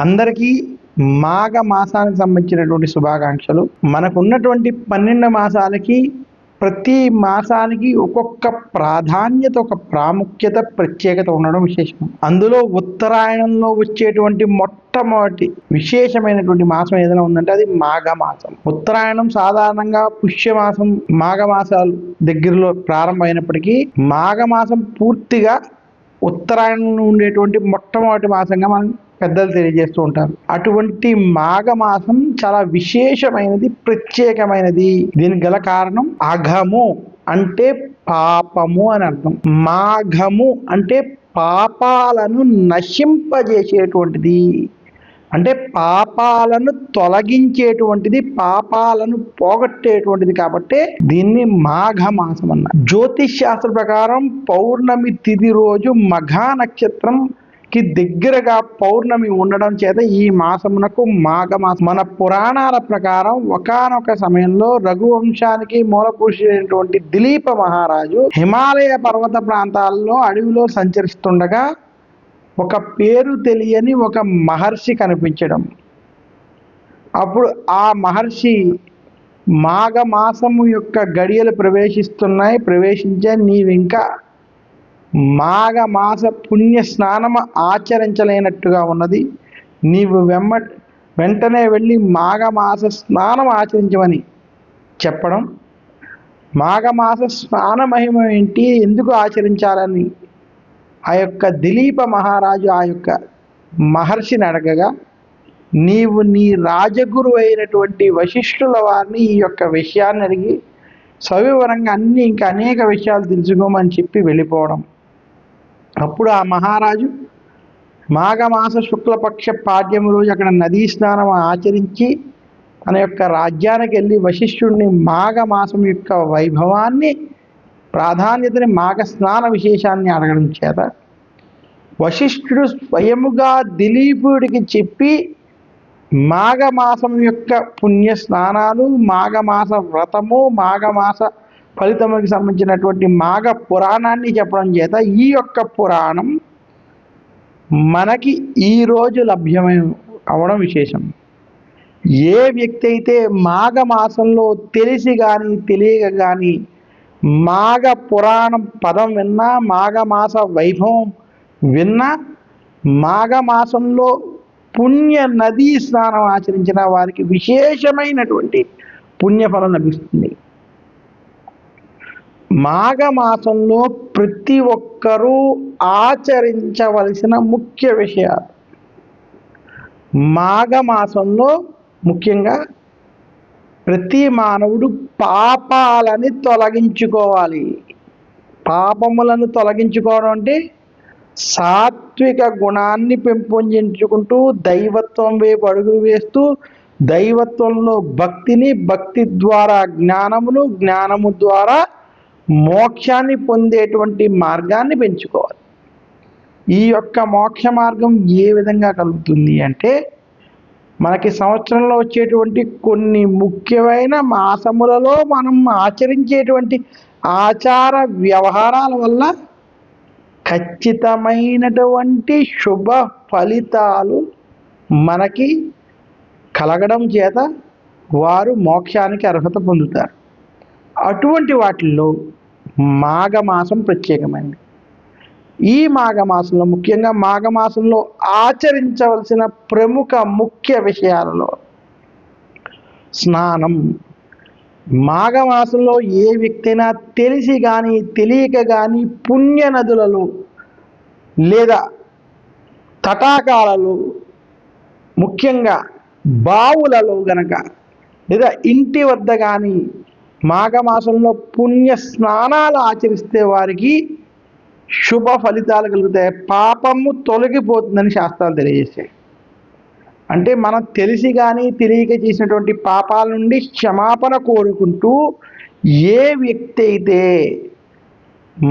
అందరికీ మాఘ మాసానికి సంబంధించినటువంటి శుభాకాంక్షలు. మనకున్నటువంటి 12 మాసాలకి ప్రతి మాసానికి ఒక్కొక్క ప్రాధాన్యత, ఒక ప్రాముఖ్యత, ప్రత్యేకత ఉండడం విశేషం. అందులో ఉత్తరాయణంలో వచ్చేటువంటి మొట్టమొదటి విశేషమైనటువంటి మాసం ఏదైనా ఉందంటే అది మాఘ మాసం. ఉత్తరాయణం సాధారణంగా పుష్యమాసం, మాఘ మాసాలు దగ్గరలో ప్రారంభమైనప్పటికీ మాఘ మాసం పూర్తిగా ఉత్తరాయణంలో ఉండేటువంటి మొట్టమొదటి మాసంగా మనం పెద్దలు తెలియజేస్తూ ఉంటారు. అటువంటి మాఘ మాసం చాలా విశేషమైనది, ప్రత్యేకమైనది. దీనికి గల కారణం అఘము అంటే పాపము అని అర్థం. మాఘము అంటే పాపాలను నశింపజేసేటువంటిది, అంటే పాపాలను తొలగించేటువంటిది, పాపాలను పోగొట్టేటువంటిది. కాబట్టి దీన్ని మాఘ మాసం అన్నారు. జ్యోతిష్ శాస్త్ర ప్రకారం పౌర్ణమి తిథి రోజు మఘా నక్షత్రం దగ్గరగా పౌర్ణమి ఉండడం చేత ఈ మాసమునకు మాఘమాసం. మన పురాణాల ప్రకారం ఒకానొక సమయంలో రఘువంశానికి మూలపురుషుడైనటువంటి దిలీప మహారాజు హిమాలయ పర్వత ప్రాంతాల్లో అడవిలో సంచరిస్తుండగా ఒక పేరు తెలియని ఒక మహర్షి కనిపించడం. అప్పుడు ఆ మహర్షి మాఘమాసము యొక్క గడియలు ప్రవేశించే నీవింకా మాఘమాస పుణ్య స్నానము ఆచరించలేనట్టుగా ఉన్నది, నీవు వెంటనే వెళ్ళి మాఘమాస స్నానం ఆచరించమని చెప్పడం. మాఘమాస స్నాన మహిమ ఏంటి, ఎందుకు ఆచరించాలని ఆ యొక్క దిలీప మహారాజు ఆ యొక్క మహర్షిని అడగగా, నీవు నీ రాజగురు అయినటువంటి వశిష్ఠుల వారిని ఈ యొక్క విషయాన్ని అడిగి సవివరంగా ఇంకా అనేక విషయాలు తెలుసుకోమని చెప్పి వెళ్ళిపోవడం. అప్పుడు ఆ మహారాజు మాఘమాస శుక్లపక్ష పాడ్యము రోజు అక్కడ నదీ స్నానం ఆచరించి తన యొక్క రాజ్యానికి వెళ్ళి వశిష్ఠుడిని మాఘమాసం యొక్క వైభవాన్ని, ప్రాధాన్యతని, మాఘ స్నాన విశేషాన్ని అడగడం చేత వశిష్ఠుడు స్వయముగా దిలీపుడికి చెప్పి మాఘమాసం యొక్క పుణ్య స్నానాలు, మాఘమాస వ్రతము, మాఘమాస ఫలితముకి సంబంధించినటువంటి మాఘ పురాణాన్ని చెప్పడం చేత ఈ యొక్క పురాణం మనకి ఈరోజు లభ్యమై అవడం విశేషం. ఏ వ్యక్తి అయితే మాఘమాసంలో తెలిసి కానీ తెలియక కానీ మాఘ పురాణం పదం విన్నా, మాఘమాస వైభవం విన్నా, మాఘమాసంలో పుణ్య నదీ స్నానం ఆచరించిన వారికి విశేషమైనటువంటి పుణ్యఫలం లభిస్తుంది. మాఘమాసంలో ప్రతి ఒక్కరూ ఆచరించవలసిన ముఖ్య విషయాలు. మాఘమాసంలో ముఖ్యంగా ప్రతి మానవుడు పాపాలని తొలగించుకోవాలి. పాపములను తొలగించుకోవడం అంటే సాత్విక గుణాన్ని పెంపొందించుకుంటూ దైవత్వం వైపు అడుగులు వేస్తూ దైవత్వంలో భక్తిని, భక్తి ద్వారా జ్ఞానమును, జ్ఞానము ద్వారా మోక్షాన్ని పొందేటువంటి మార్గాన్ని పెంచుకోవాలి. ఈ యొక్క మోక్ష మార్గం ఏ విధంగా కలుగుతుంది అంటే మనకి సంవత్సరంలో వచ్చేటువంటి కొన్ని ముఖ్యమైన మాసములలో మనం ఆచరించేటువంటి ఆచార వ్యవహారాల వల్ల ఖచ్చితమైనటువంటి శుభ ఫలితాలు మనకి కలగడం చేత వారు మోక్షానికి అర్హత పొందుతారు. అటువంటి వాటిల్లో మాఘమాసం ప్రత్యేకమైనది. ఈ మాఘమాసంలో ముఖ్యంగా మాఘమాసంలో ఆచరించవలసిన ప్రముఖ ముఖ్య విషయాలలో స్నానం. మాఘమాసంలో ఏ వ్యక్తి అయినా తెలిసి కానీ తెలియక కానీ పుణ్య నదులలో లేదా తటాకాలలో, ముఖ్యంగా బావులలో గనక లేదా ఇంటి వద్ద కానీ మాఘమాసంలో పుణ్య స్నానాలు ఆచరిస్తే వారికి శుభ ఫలితాలు కలుగుతాయి, పాపము తొలగిపోతుందని శాస్త్రాలు తెలియజేస్తాయి. అంటే మనం తెలిసి కానీ తెలియక చేసినటువంటి పాపాల నుండి క్షమాపణ కోరుకుంటూ ఏ వ్యక్తి అయితే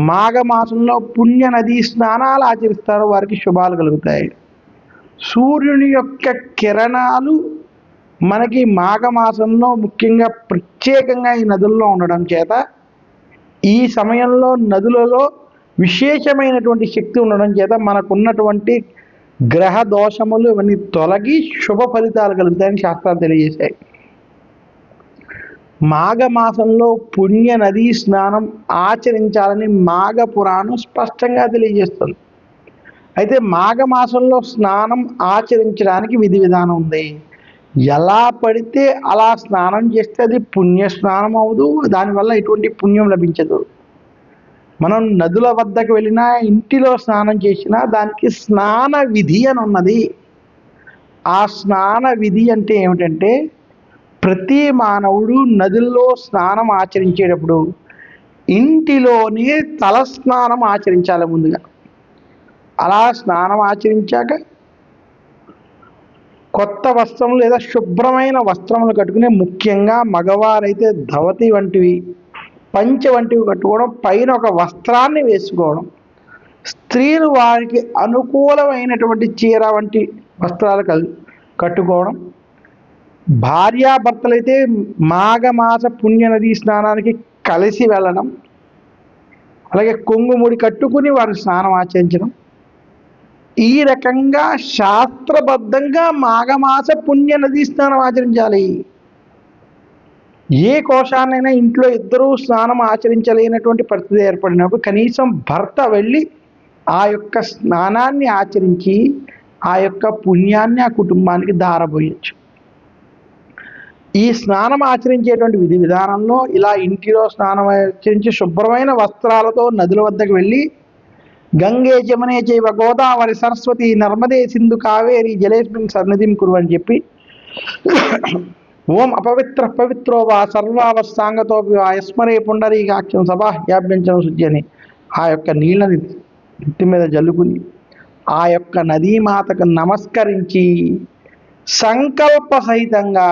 మాఘమాసంలో పుణ్య నదీ స్నానాలు ఆచరిస్తారో వారికి శుభాలు కలుగుతాయి. సూర్యుని యొక్క కిరణాలు మనకి మాఘమాసంలో ముఖ్యంగా ప్రత్యేకంగా ఈ నదుల్లో ఉండడం చేత ఈ సమయంలో నదులలో విశేషమైనటువంటి శక్తి ఉండడం చేత మనకున్నటువంటి గ్రహ దోషములు ఇవన్నీ తొలగి శుభ ఫలితాలు కలుగుతాయని శాస్త్రాలు తెలియజేశాయి. మాఘమాసంలో పుణ్య నదీ స్నానం ఆచరించాలని మాఘ పురాణం స్పష్టంగా తెలియజేస్తుంది. అయితే మాఘమాసంలో స్నానం ఆచరించడానికి విధి విధానం ఉంది. ఎలా పడితే అలా స్నానం చేస్తే అది పుణ్య స్నానం అవదు, దానివల్ల ఎటువంటి పుణ్యం లభించదు. మనం నదుల వద్దకు వెళ్ళినా, ఇంటిలో స్నానం చేసినా దానికి స్నాన విధి అని ఉన్నది. ఆ స్నాన విధి అంటే ఏమిటంటే, ప్రతి మానవుడు నదుల్లో స్నానం ఆచరించేటప్పుడు ఇంటిలోనే తల స్నానం ఆచరించాలి ముందుగా. అలా స్నానం ఆచరించాక కొత్త వస్త్రములు లేదా శుభ్రమైన వస్త్రములు కట్టుకుని, ముఖ్యంగా మగవారైతే ధవతి వంటివి, పంచె వంటివి కట్టుకోవడం, పైన ఒక వస్త్రాన్ని వేసుకోవడం. స్త్రీలు వారికి అనుకూలమైనటువంటి చీర వంటి వస్త్రాలు కట్టుకోవడం. భార్యాభర్తలైతే మాఘమాస పుణ్యనది స్నానానికి కలిసి వెళ్ళడం, అలాగే కొంగుముడి కట్టుకుని వారు స్నానం ఆచరించడం. ఈ రకంగా శాస్త్రబద్ధంగా మాఘమాస పుణ్యనది స్నానం ఆచరించాలి. ఏ కోశాన్నైనా ఇంట్లో ఇద్దరూ స్నానం ఆచరించలేనటువంటి పరిస్థితి ఏర్పడినప్పుడు కనీసం భర్త వెళ్ళి ఆ యొక్క స్నానాన్ని ఆచరించి ఆ యొక్క పుణ్యాన్ని ఆ కుటుంబానికి ధారపోయచ్చు. ఈ స్నానం ఆచరించేటువంటి విధి విధానంలో ఇలా ఇంటిలో స్నానం ఆచరించి శుభ్రమైన వస్త్రాలతో నదుల వద్దకు వెళ్ళి, గంగే జమునే చైవ గోదావరి సరస్వతి నర్మదే సింధు కావేరి జలేస్మిన్ సన్నిధిం కురు అని చెప్పి, ఓం అపవిత్ర పవిత్రో వా సర్వావస్థాంగతో యస్మరే పుండరీకాక్షం సభాహ్యాభ్యంచం శుద్ధి అని ఆ యొక్క నీళ్ళని నెత్తి మీద జల్లుకుని ఆ యొక్క నదీమాతకు నమస్కరించి సంకల్ప సహితంగా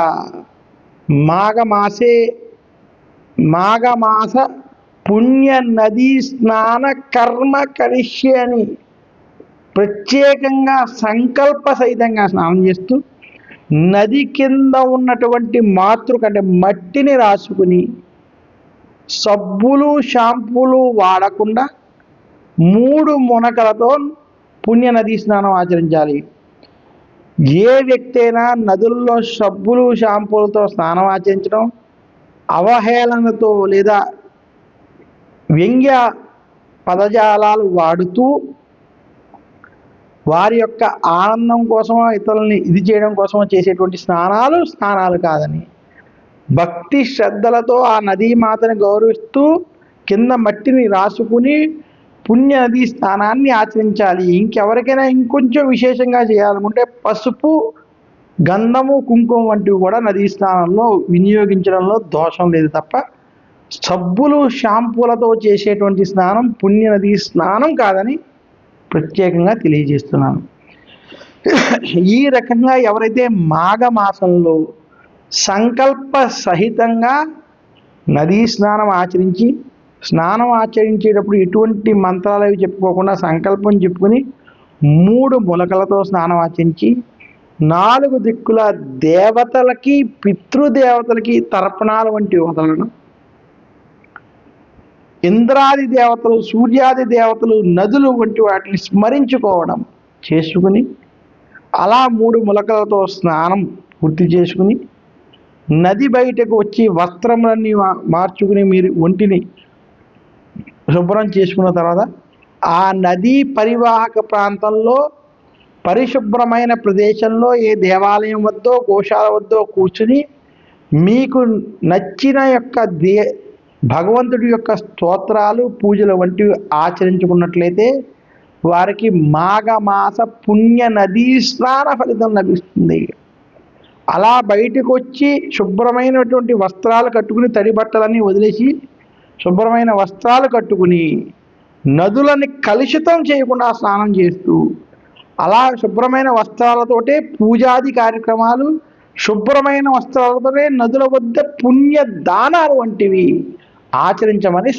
మాఘమాస పుణ్య నదీ స్నాన కర్మ కరిష్యే అని ప్రత్యేకంగా సంకల్ప సహితంగా స్నానం చేస్తూ నది కింద ఉన్నటువంటి మాతృకంటే మట్టిని రాసుకుని సబ్బులు షాంపూలు వాడకుండా 3 మునకలతో పుణ్య నదీ స్నానం ఆచరించాలి. ఏ వ్యక్తి అయినా నదుల్లో సబ్బులు షాంపూలతో స్నానం ఆచరించడం, అవహేళనతో లేదా వ్యంగ్య పదజాలాలు వాడుతూ వారి యొక్క ఆనందం కోసమో ఇతరులని ఇది చేయడం కోసమో చేసేటువంటి స్నానాలు కాదని, భక్తి శ్రద్ధలతో ఆ నదీమాతని గౌరవిస్తూ కింద మట్టిని రాసుకుని పుణ్య నదీ స్నానాన్ని ఆచరించాలి. ఇంకెవరికైనా ఇంకొంచెం విశేషంగా చేయాలనుకుంటే పసుపు, గంధము, కుంకుమ వంటివి కూడా నదీ స్నానంలో వినియోగించడంలో దోషం లేదు తప్ప, సబ్బులు షాంపూలతో చేసేటువంటి స్నానం పుణ్య నదీ స్నానం కాదని ప్రత్యేకంగా తెలియజేస్తున్నాను. ఈ రకంగా ఎవరైతే మాఘమాసంలో సంకల్ప సహితంగా నదీ స్నానం ఆచరించి, స్నానం ఆచరించేటప్పుడు ఎటువంటి మంత్రాలు అవి చెప్పుకోకుండా సంకల్పం చెప్పుకొని 3 ములకలతో స్నానం ఆచరించి 4 దిక్కుల దేవతలకి, పితృదేవతలకి తర్పణాలు వంటివి వదలడం, ఇంద్రాది దేవతలు, సూర్యాది దేవతలు, నదులు వంటి వాటిని స్మరించుకోవడం చేసుకుని అలా 3 ములకలతో స్నానం పూర్తి చేసుకుని నది బయటకు వచ్చి వస్త్రములన్నీ మార్చుకుని మీరు ఒంటిని శుభ్రం చేసుకున్న తర్వాత ఆ నదీ పరివాహక ప్రాంతంలో పరిశుభ్రమైన ప్రదేశంలో ఏ దేవాలయం వద్దో గోశాల వద్దో కూర్చుని మీకు నచ్చిన యొక్క భగవంతుడి యొక్క స్తోత్రాలు, పూజలు వంటివి ఆచరించుకున్నట్లయితే వారికి మాఘమాస పుణ్య నదీ స్నాన ఫలితం లభిస్తుంది. అలా బయటకు వచ్చి శుభ్రమైనటువంటి వస్త్రాలు కట్టుకుని, తడి బట్టలన్నీ వదిలేసి శుభ్రమైన వస్త్రాలు కట్టుకుని నదులని కలుషితం చేయకుండా స్నానం చేస్తూ అలా శుభ్రమైన వస్త్రాలతోటే పూజాది కార్యక్రమాలు, శుభ్రమైన వస్త్రాలతోనే నదుల వద్ద పుణ్య దానాలు వంటివి ఆచరించమని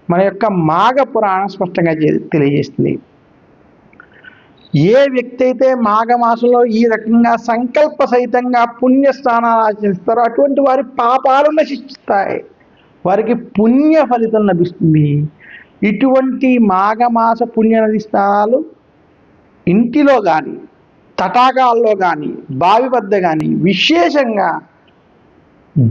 మన యొక్క మాఘ పురాణం స్పష్టంగా తెలియజేస్తుంది. ఏ వ్యక్తి అయితే మాఘమాసంలో ఈ రకంగా సంకల్ప సహితంగా పుణ్య స్నానాలు ఆచరిస్తారో అటువంటి వారి పాపాలు నశిస్తాయి, వారికి పుణ్య ఫలితం లభిస్తుంది. ఇటువంటి మాఘమాస పుణ్య నది స్నానాలు ఇంటిలో కానీ తటాకాల్లో కానీ బావి వద్ద కానీ విశేషంగా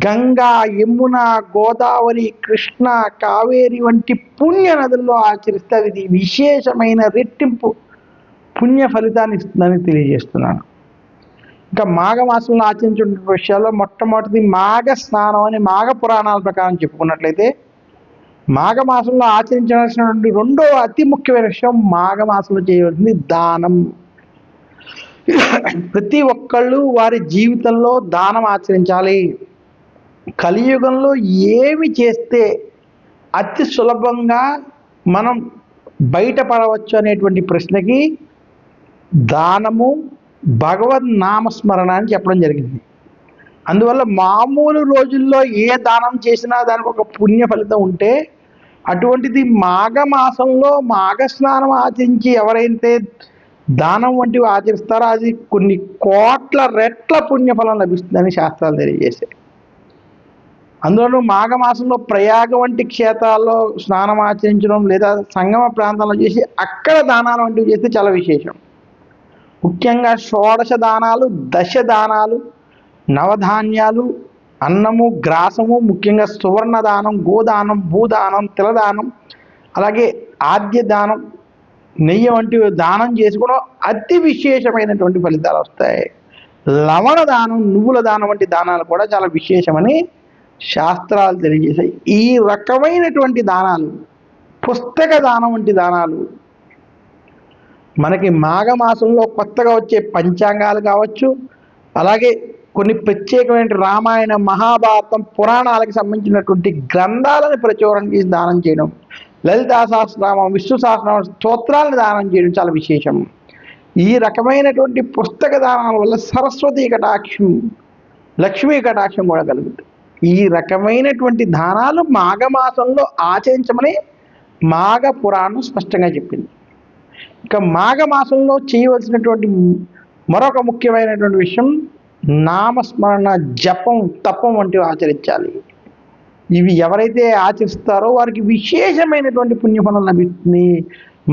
గంగా, యమున, గోదావరి, కృష్ణ, కావేరి వంటి పుణ్య నదుల్లో ఆచరిస్తే అది విశేషమైన రెట్టింపు పుణ్య ఫలితాన్ని ఇస్తుందని తెలియజేస్తున్నాను. ఇంకా మాఘమాసంలో ఆచరించే విషయాల్లో మొట్టమొదటిది మాఘ స్నానం అని మాఘ పురాణాల ప్రకారం చెప్పుకున్నట్లయితే మాఘమాసంలో ఆచరించాల్సినటువంటి రెండో అతి ముఖ్యమైన విషయం మాఘమాసంలో చేయవలసింది దానం. ప్రతి ఒక్కళ్ళు వారి జీవితంలో దానం ఆచరించాలి. కలియుగంలో ఏమి చేస్తే అతి సులభంగా మనం బయటపడవచ్చు అనేటువంటి ప్రశ్నకి దానము, భగవద్ నామస్మరణ అని చెప్పడం జరిగింది. అందువల్ల మామూలు రోజుల్లో ఏ దానం చేసినా దానికి ఒక పుణ్య ఫలితం ఉంటే అటువంటిది మాఘమాసంలో మాఘస్నానం ఆచరించి ఎవరైతే దానం వంటివి ఆచరిస్తారో అది కొన్ని కోట్ల రెట్ల పుణ్యఫలం లభిస్తుందని శాస్త్రాలు తెలియజేశాయి. అందులోనూ మాఘమాసంలో ప్రయాగ వంటి క్షేత్రాల్లో స్నానం ఆచరించడం లేదా సంగమ ప్రాంతాల్లో చేసి అక్కడ దానాలు వంటివి చేస్తే చాలా విశేషం. ముఖ్యంగా షోడశ దానాలు, దశ దానాలు, నవధాన్యాలు, అన్నము, గ్రాసము, ముఖ్యంగా సువర్ణ దానం, గోదానం, భూదానం, తిలదానం, అలాగే ఆద్య దానం, నెయ్యి వంటివి దానం చేసుకోవడం అతి విశేషమైనటువంటి ఫలితాలు వస్తాయి. లవణ దానం, నువ్వుల దానం వంటి దానాలు కూడా చాలా విశేషమని శాస్త్రాలు తెలియజేశాయి. ఈ రకమైనటువంటి దానాలు, పుస్తక దానం వంటి దానాలు మనకి మాఘమాసంలో కొత్తగా వచ్చే పంచాంగాలు కావచ్చు, అలాగే కొన్ని ప్రత్యేకమైన రామాయణ, మహాభారతం, పురాణాలకు సంబంధించినటువంటి గ్రంథాలను ప్రచురణ చేసి దానం చేయడం, లలితా సహస్రనామం, విష్ణు సహస్రనామం, స్తోత్రాలను దానం చేయడం చాలా విశేషం. ఈ రకమైనటువంటి పుస్తక దానాల వల్ల సరస్వతీ కటాక్షం, లక్ష్మీ కటాక్షం కూడా కలుగుతుంది. ఈ రకమైనటువంటి దానాలు మాఘమాసంలో ఆచరించమని మాఘ పురాణం స్పష్టంగా చెప్పింది. ఇక మాఘమాసంలో చేయవలసినటువంటి మరొక ముఖ్యమైనటువంటి విషయం నామస్మరణ, జపం, తపం వంటివి ఆచరించాలి. ఇవి ఎవరైతే ఆచరిస్తారో వారికి విశేషమైనటువంటి పుణ్యఫలం లభిస్తుంది.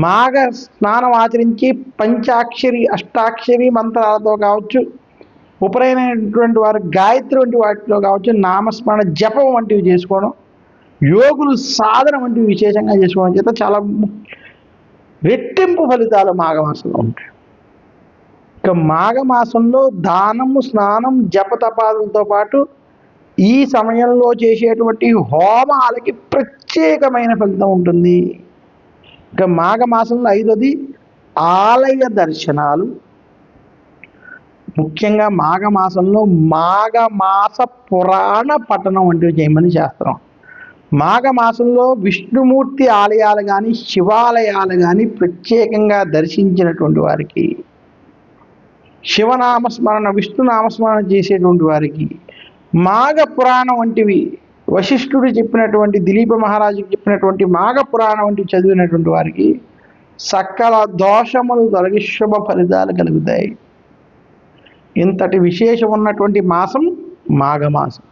మాఘ స్నానం ఆచరించి పంచాక్షరి, అష్టాక్షరి మంత్రాలతో కావచ్చు, ఉపనయనటువంటి వారు గాయత్రి వంటి వాటిలో కావచ్చు, నామస్మరణ, జపం వంటివి చేసుకోవడం, యోగులు సాధన వంటివి విశేషంగా చేసుకోవడం చేత చాలా రెట్టింపు ఫలితాలు మాఘమాసంలో ఉంటాయి. ఇక మాఘమాసంలో దానము, స్నానం, జపతపాదులతో పాటు ఈ సమయంలో చేసేటువంటి హోమాలకి ప్రత్యేకమైన ఫలితం ఉంటుంది. ఇక మాఘమాసంలో ఐదోది ఆలయ దర్శనాలు. ముఖ్యంగా మాఘమాసంలో మాఘమాస పురాణ పఠనం వంటివి చేయమని శాస్త్రం. మాఘమాసంలో విష్ణుమూర్తి ఆలయాలు కానీ, శివాలయాలు కానీ ప్రత్యేకంగా దర్శించినటువంటి వారికి, శివనామస్మరణ, విష్ణునామస్మరణ చేసేటువంటి వారికి, మాఘ పురాణం వంటివి వశిష్ఠుడు చెప్పినటువంటి, దిలీప మహారాజుకి చెప్పినటువంటి మాఘ పురాణం వంటివి చదివినటువంటి వారికి సకల దోషములు తొలగి శుభ ఫలితాలు కలుగుతాయి. ఇంతటి విశేషం ఉన్నటువంటి మాసం మాఘమాసం.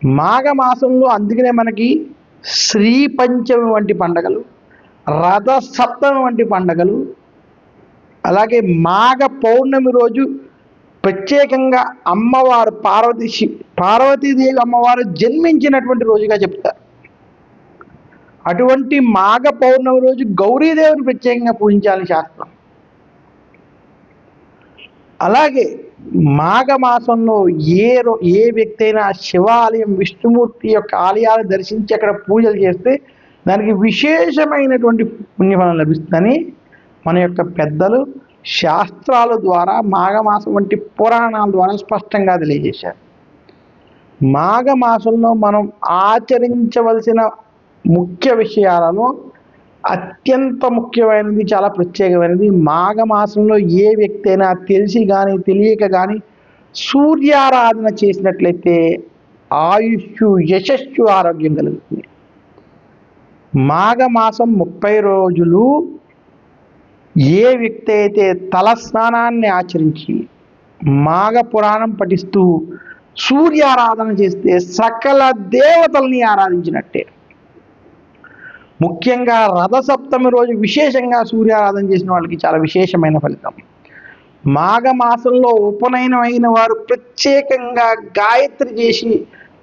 మాఘమాసంలో అందుకనే మనకి శ్రీ పంచమి వంటి పండగలు, రథ సప్తమి వంటి పండగలు, అలాగే మాఘ పౌర్ణమి రోజు ప్రత్యేకంగా అమ్మవారు పార్వతీదేవి అమ్మవారు జన్మించినటువంటి రోజుగా చెప్తారు. అటువంటి మాఘ పౌర్ణమి రోజు గౌరీదేవిని ప్రత్యేకంగా పూజించాలని శాస్త్రం. అలాగే మాఘమాసంలో ఏ వ్యక్తి అయినా శివాలయం, విష్ణుమూర్తి యొక్క ఆలయాలు దర్శించి అక్కడ పూజలు చేస్తే దానికి విశేషమైనటువంటి పుణ్యఫలం లభిస్తుందని మన యొక్క పెద్దలు శాస్త్రాల ద్వారా, మాఘమాసం వంటి పురాణాల ద్వారా స్పష్టంగా తెలియజేశారు. మాఘమాసంలో మనం ఆచరించవలసిన ముఖ్య విషయాలలో అత్యంత ముఖ్యమైనది, చాలా ప్రత్యేకమైనది, మాఘమాసంలో ఏ వ్యక్తి అయినా తెలిసి కానీ తెలియక కానీ సూర్యారాధన చేసినట్లయితే ఆయుష్షు, యశస్సు, ఆరోగ్యం కలుగుతుంది. మాఘమాసం 30 రోజులు ఏ వ్యక్తి అయితే తలస్నానాన్ని ఆచరించి మాఘ పురాణం పఠిస్తూ సూర్యారాధన చేస్తే సకల దేవతల్ని ఆరాధించినట్టే. ముఖ్యంగా రథసప్తమి రోజు విశేషంగా సూర్యారాధన చేసిన వాళ్ళకి చాలా విశేషమైన ఫలితం. మాఘమాసంలో ఉపనయనం అయిన వారు ప్రత్యేకంగా గాయత్రి చేసి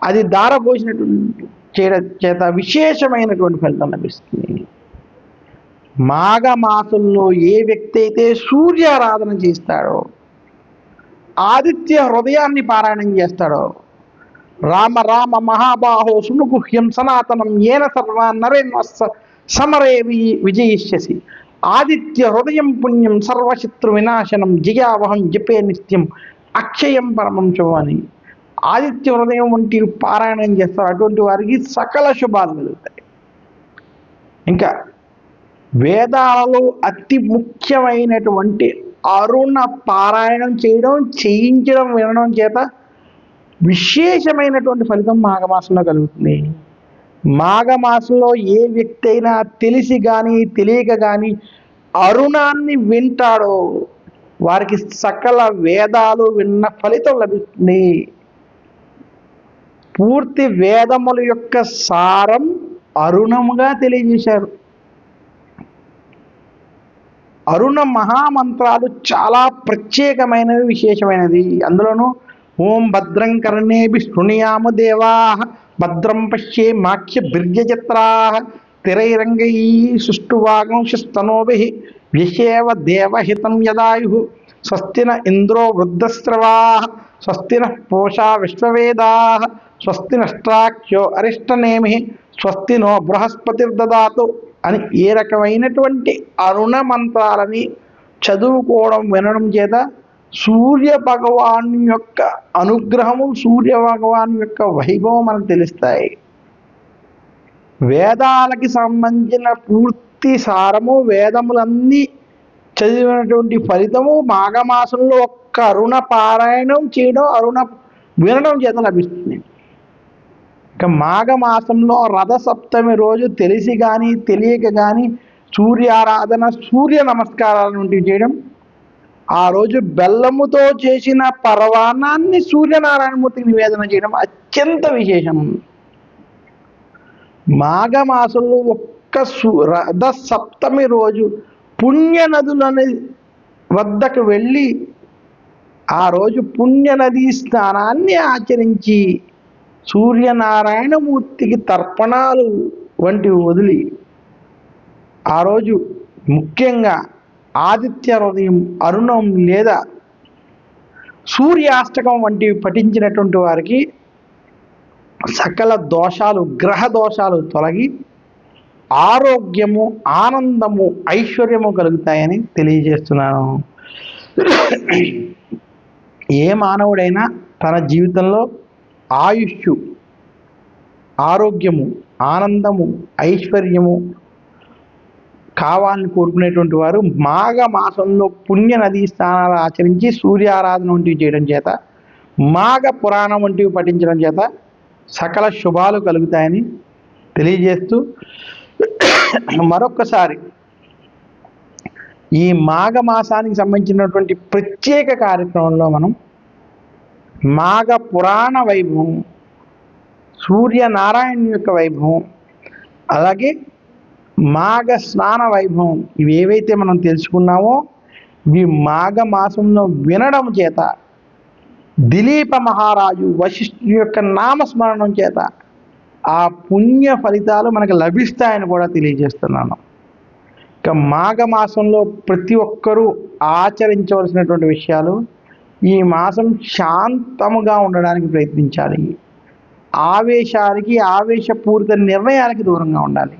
అది దారపోసినటువంటి చేయడం చేత విశేషమైనటువంటి ఫలితం లభిస్తుంది. మాఘమాసంలో ఏ వ్యక్తి అయితే సూర్యారాధన చేస్తాడో, ఆదిత్య హృదయాన్ని పారాయణం చేస్తాడో, రామ రామ మహాబాహో సునుగుహ్యం సనాతనం ఏన సర్వాన్ నరేన్వస్స సమరే విజయిష్యసి, ఆదిత్య హృదయం పుణ్యం సర్వశత్రు వినాశనం జయావహం జపే నిత్యం అక్షయం పరమం శుభమని ఆదిత్య హృదయం వంటి పారాయణం చేస్తారు. అటువంటి వారికి సకల శుభాలు కలుగుతాయి. ఇంకా వేదాలలో అతి ముఖ్యమైనటువంటి అరుణ పారాయణం చేయడం, చేయించడం, వినడం చేత విశేషమైనటువంటి ఫలితం మాఘమాసంలో కలుగుతుంది. మాఘమాసంలో ఏ వ్యక్తి అయినా తెలిసి కానీ తెలియక కానీ అరుణాన్ని వింటాడో వారికి సకల వేదాలు విన్న ఫలితం లభిస్తుంది. పూర్తి వేదముల యొక్క సారం అరుణముగా తెలియజేశారు. అరుణ మహామంత్రాలు చాలా ప్రత్యేకమైనవి, విశేషమైనది. అందులోనూ ఓం భద్రం కర్ణేభి శృణుయామ దేవా, భద్రం పశ్యే మాఖ్య బిర్యజత్రా, స్థిరైరంగై సుష్టువాగంశస్తనోభి వ్యశేవ దేవహితం యదాయు, స్వస్తిన ఇంద్రో వృద్ధస్రవా, స్వస్తిన పూషా విశ్వవేదా, స్వస్తి నష్టాఖ్యో అరిష్టనేమి, స్వస్తినో బృహస్పతిర్దదాతు అని ఏ రకమైనటువంటి అరుణ మంత్రాలని చదువుకోవడం, వినడం చేత సూర్య భగవాన్ యొక్క అనుగ్రహము, సూర్య భగవాన్ యొక్క వైభవం మనకు తెలుస్తాయి. వేదాలకి సంబంధించిన పూర్తి సారము, వేదములన్నీ చదివినటువంటి ఫలితము మాఘమాసంలో ఒక్క అరుణ పారాయణం చేయడం, అరుణ వినడం చేత లభిస్తుంది. ఇక మాఘమాసంలో రథసప్తమి రోజు తెలిసి కానీ తెలియక కానీ సూర్యారాధన, సూర్య నమస్కారాల వంటివి చేయడం, ఆ రోజు బెల్లముతో చేసిన పరవాన్నాన్ని సూర్యనారాయణమూర్తికి నివేదన చేయడం అత్యంత విశేషం. మాఘమాసంలో ఒక్క రథసప్తమి రోజు పుణ్యనదులని వద్దకు వెళ్ళి ఆ రోజు పుణ్యనదీ స్నానాన్ని ఆచరించి సూర్యనారాయణమూర్తికి తర్పణాలు వంటివి వదిలి ఆ రోజు ముఖ్యంగా ఆదిత్య హృదయం, అరుణం లేదా సూర్యాష్టకం వంటివి పఠించినటువంటి వారికి సకల దోషాలు, గ్రహ దోషాలు తొలగి ఆరోగ్యము, ఆనందము, ఐశ్వర్యము కలుగుతాయని తెలియజేస్తున్నాను. ఏ మానవుడైనా తన జీవితంలో ఆయుష్షు, ఆరోగ్యము, ఆనందము, ఐశ్వర్యము కావాలని కోరుకునేటువంటి వారు మాఘమాసంలో పుణ్య నదీ స్నానాలు ఆచరించి సూర్యారాధన వంటివి చేయడం చేత, మాఘ పురాణం వంటివి పఠించడం చేత సకల శుభాలు కలుగుతాయని తెలియజేస్తూ మరొక్కసారి ఈ మాఘమాసానికి సంబంధించినటువంటి ప్రత్యేక కార్యక్రమంలో మనం మాఘ పురాణ వైభవం, సూర్యనారాయణ యొక్క వైభవం, అలాగే మాఘ స్నాన వైభవం ఇవి ఏవైతే మనం తెలుసుకున్నామో ఇవి మాఘమాసంలో వినడం చేత దిలీప మహారాజు వశిష్ఠుని యొక్క నామస్మరణం చేత ఆ పుణ్య ఫలితాలు మనకు లభిస్తాయని కూడా తెలియజేస్తున్నాను. ఇక మాఘమాసంలో ప్రతి ఒక్కరూ ఆచరించవలసినటువంటి విషయాలు, ఈ మాసం శాంతముగా ఉండడానికి ప్రయత్నించాలి. ఆవేశాలకి, ఆవేశపూరిత నిర్ణయాలకి దూరంగా ఉండాలి.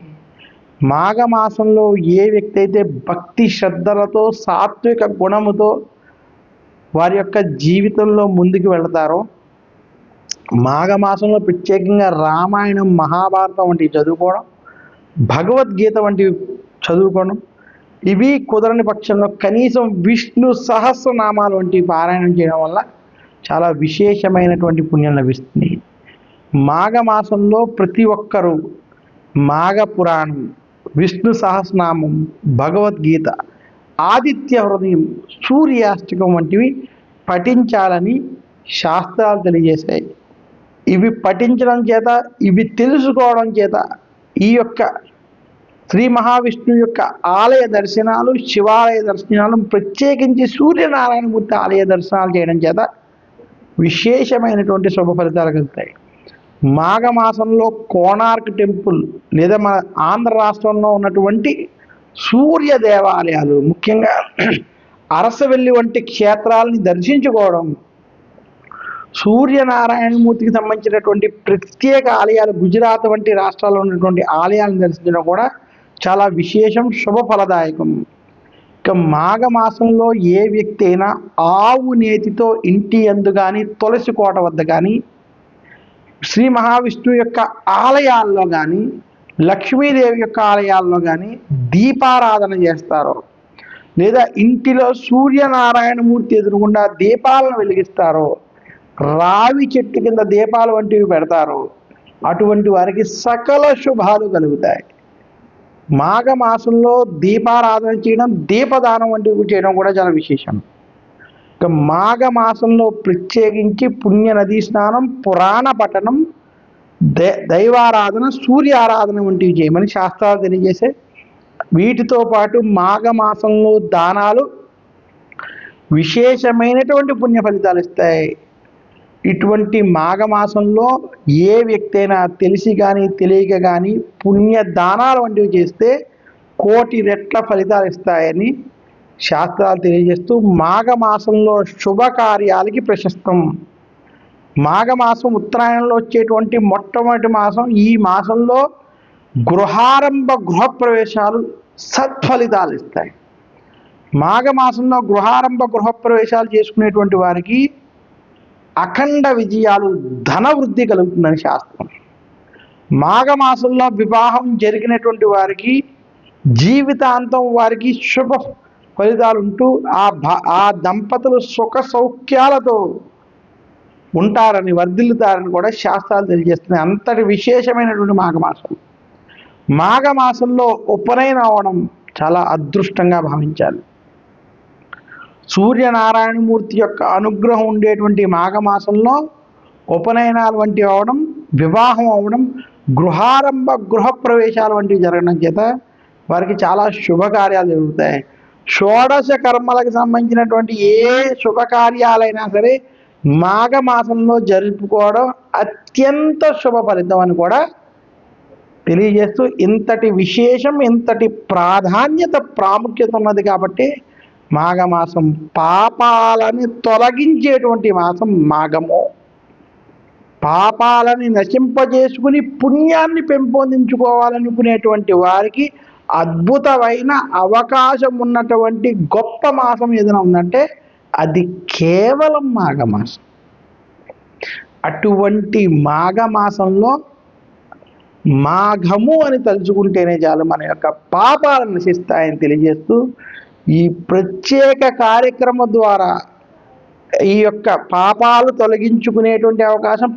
మాఘమాసంలో ఏ వ్యక్తి అయితే భక్తి శ్రద్ధలతో, సాత్విక గుణముతో వారి యొక్క జీవితంలో ముందుకు వెళతారో, మాఘమాసంలో ప్రత్యేకంగా రామాయణం, మహాభారతం వంటివి చదువుకోవడం, భగవద్గీత వంటివి చదువుకోవడం, ఇవి కుదరని పక్షంలో కనీసం విష్ణు సహస్రనామాలు వంటివి పారాయణం చేయడం వల్ల చాలా విశేషమైనటువంటి పుణ్యం లభిస్తుంది. మాఘమాసంలో ప్రతి ఒక్కరూ మాఘ పురాణం, విష్ణు సహస్రనామం, భగవద్గీత, ఆదిత్య హృదయం, సూర్యాష్టకం వంటివి పఠించాలని శాస్త్రాలు తెలియజేశాయి. ఇవి పఠించడం చేత, ఇవి తెలుసుకోవడం చేత ఈ యొక్క శ్రీ మహావిష్ణువు యొక్క ఆలయ దర్శనాలు, శివాలయ దర్శనాలు, ప్రత్యేకించి సూర్యనారాయణమూర్తి ఆలయ దర్శనాలు చేయడం చేత విశేషమైనటువంటి శుభ ఫలితాలు కలుగుతాయి. మాఘమాసంలో కోణార్క్ టెంపుల్ లేదా మన ఆంధ్ర రాష్ట్రంలో ఉన్నటువంటి సూర్య దేవాలయాలు, ముఖ్యంగా అరసవెల్లి వంటి క్షేత్రాలని దర్శించుకోవడం, సూర్యనారాయణమూర్తికి సంబంధించినటువంటి ప్రత్యేక ఆలయాలు గుజరాత్ వంటి రాష్ట్రాల్లో ఉన్నటువంటి ఆలయాలను దర్శించడం కూడా చాలా విశేషం, శుభ ఫలదాయకం. ఇక మాఘమాసంలో ఏ వ్యక్తి అయినా ఆవు నేతితో ఇంటి యందు కానీ, తులసి కోట వద్ద కానీ, శ్రీ మహావిష్ణువు యొక్క ఆలయాల్లో కానీ, లక్ష్మీదేవి యొక్క ఆలయాల్లో కానీ దీపారాధన చేస్తారో, లేదా ఇంటిలో సూర్యనారాయణమూర్తి ఎదురుగుండా దీపాలను వెలిగిస్తారో, రావి చెట్టు కింద దీపాలు వంటివి పెడతారో, అటువంటి వారికి సకల శుభాలు కలుగుతాయి. మాఘమాసంలో దీపారాధన చేయడం, దీపదానం వంటివి చేయడం కూడా చాలా విశేషం. ఇక మాఘమాసంలో ప్రత్యేకించి పుణ్య నదీ స్నానం, పురాణ పఠనం, దైవారాధన, సూర్యారాధన వంటివి చేయమని శాస్త్రాలు తెలియజేసే. వీటితో పాటు మాఘమాసంలో దానాలు విశేషమైనటువంటి పుణ్య ఫలితాలు ఇస్తాయి. ఇటువంటి మాఘమాసంలో ఏ వ్యక్తి అయినా తెలిసి కానీ తెలియక కానీ పుణ్య దానాలు వంటివి చేస్తే 1,000,000 రెట్ల ఫలితాలు ఇస్తాయని శాస్త్రాలు తెలియజేస్తూ, మాఘమాసంలో శుభకార్యాలకి ప్రశస్తం. మాఘమాసం ఉత్తరాయణంలో వచ్చేటువంటి మొట్టమొదటి మాసం. ఈ మాసంలో గృహారంభ గృహప్రవేశాలు సత్ఫలితాలు ఇస్తాయి. మాఘమాసంలో గృహారంభ గృహప్రవేశాలు చేసుకునేటువంటి వారికి అఖండ విజయాలు, ధన వృద్ధి కలుగుతుందని శాస్త్రం. మాఘమాసంలో వివాహం జరిగినటువంటి వారికి జీవితాంతం వారికి శుభ ఫలితాలు ఉంటూ ఆ దంపతులు సుఖ సౌఖ్యాలతో ఉంటారని, వర్ధిల్లుతారని కూడా శాస్త్రాలు తెలియజేస్తున్నాయి. అంతటి విశేషమైనటువంటి మాఘమాసం. మాఘమాసంలో ఉపనయనం అవడం చాలా అదృష్టంగా భావించాలి. సూర్యనారాయణమూర్తి యొక్క అనుగ్రహం ఉండేటువంటి మాఘమాసంలో ఉపనయనాలు వంటివి అవడం, వివాహం అవడం, గృహారంభ గృహప్రవేశాలు వంటివి జరగడం చేత వారికి చాలా శుభకార్యాలు జరుగుతాయి. షోడశ కర్మలకు సంబంధించినటువంటి ఏ శుభకార్యాలైనా సరే మాఘమాసంలో జరుపుకోవడం అత్యంత శుభ ఫలితం అని కూడా తెలియజేస్తూ, ఇంతటి విశేషం, ఇంతటి ప్రాధాన్యత, ప్రాముఖ్యత ఉన్నది కాబట్టి మాఘమాసం పాపాలని తొలగించేటువంటి మాసం మాఘము. పాపాలని నశింపజేసుకుని పుణ్యాన్ని పెంపొందించుకోవాలనుకునేటువంటి వారికి అద్భుతమైన అవకాశం ఉన్నటువంటి గొప్ప మాసం ఏదైనా ఉందంటే అది కేవలం మాఘమాసం. అటువంటి మాఘమాసంలో మాఘము అని తలుచుకుంటేనే చాలు మన యొక్క పాపాలను నశిస్తాయని తెలియజేస్తూ, ఈ ప్రత్యేక కార్యక్రమం ద్వారా ఈ యొక్క పాపాలు తొలగించుకునేటువంటి అవకాశం,